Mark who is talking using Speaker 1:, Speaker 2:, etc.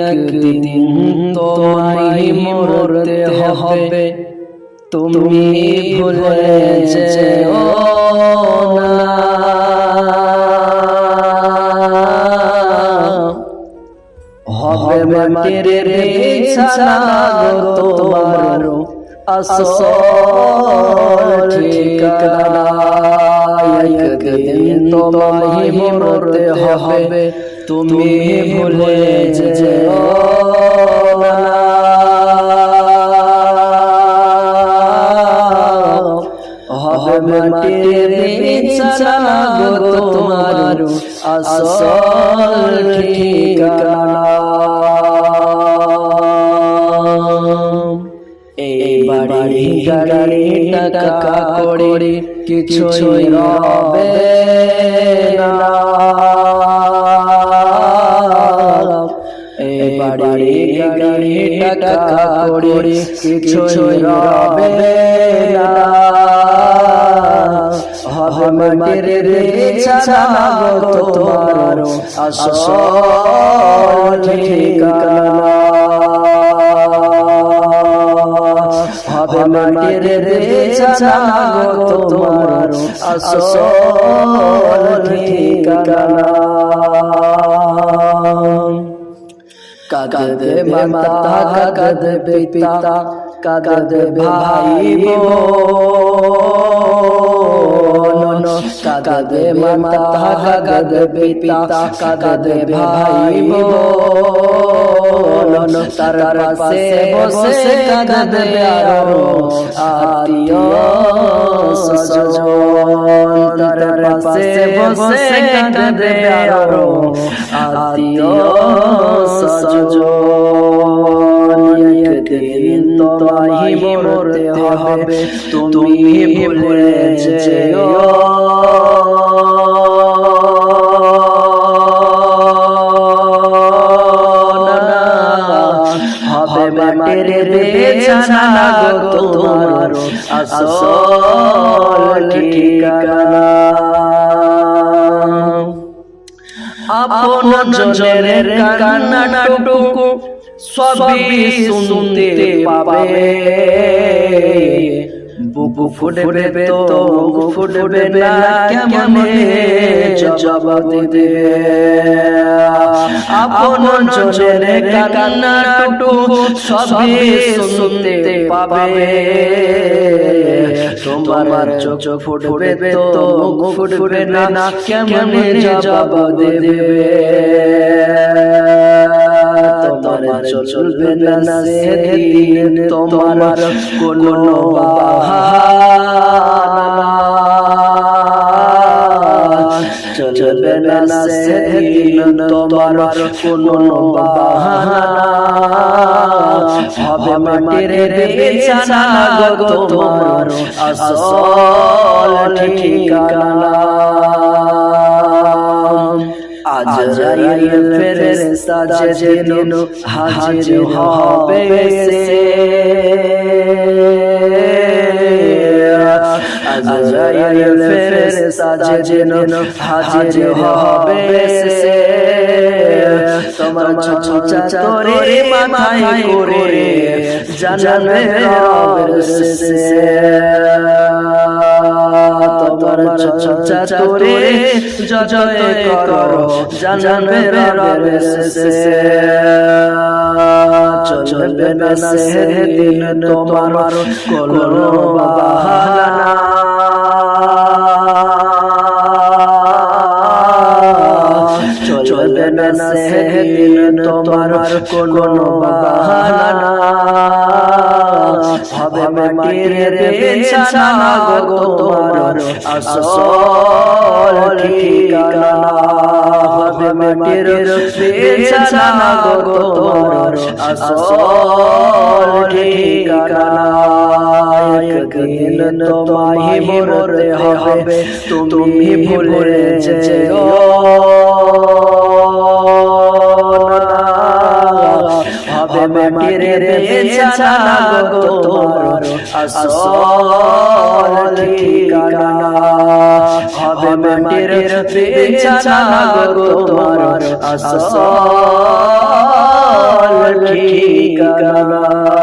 Speaker 1: একদিন তোমায় মরতে হবে, তুমি ভুলে যেও না। হবে মাটির বিছানা গো তোমার আসল ঠিকানা। একদিন তোমায় মরতে হবে, তুমি ভুলে যেও না। হবে মাটির বিছানা গো তোমার আসল ঠিকানা। এই বাড়ি গাড়ি টাকা কড়ি কিছুই রবে না। এই বাড়ি গাড়ি টাকা কড়ি কিছুই রবে না। হবে মাটির বিছানা গো তোমার আসল ঠিকানা। হবে মাটির বিছানা গো তোমার আসল ঠিকানা। কাঁদবে মাতা কাঁদবে পিতা কাঁদবে ভাই বোন। কাঁদবে মাতা কাঁদবে পিতা কাঁদবে ভাই বোন। তার পাশে বসে কাঁদবে আরো আত্মীয় স্বজন। তার পাশে বসে কাঁদবে আরো আত্মীয় স্বজন। একদিন তোমায় মরতে হবে, তুমি ভুলে যেও না। হবে মাটির বিছানা গো তোমার আসল ঠিকানা। আপন জনের কান্নাটুকু সবই শুনতে পাবে। বুক ফুটবে তো মুখ ফুটবে না, কেমনে জবাব দিবে। আপন জনের কান্নাটুকু সবই শুনতে পাবে। তোমার চোখ ফুটবে তো মুখ ফুটবে না, কেমনে জবাব দিবে। তোমার চলবে না সেদিন তোমার কোনো বাহানা। চলবে না সেদিন তোমার কোনো বাহানা। হবে মাটির বিছানা গো তোমার আসল ঠিকানা। আজরাইল ফেরেশতা যেদিন হাজির হবে সে। আজরাইল ফেরেশতা যেদিন হাজির হবে সে। তোমার চাচা তোরে মাথায় করে জানাবে রবের শেষে। তোমার চাচা তোরে জয় করো জানাবে রবের শেষে। চলবে না সেদিন তোমার কোনো বাহানা। চলবে না সেদিন তোমার কোনো বাহানা। হবে মাটির বিছানা গো তোমার আসল ঠিকানা। হবে মাটির বিছানা গো তোমার আসল ঠিকানা। একদিন তোমায় মরতে হবে, তুমি ভুলে যেও না। হবে মাটির বিছানা গো তোমার আসল ঠিকানা। হবে মাটির বিছানা গো তোমার আসল ঠিকানা।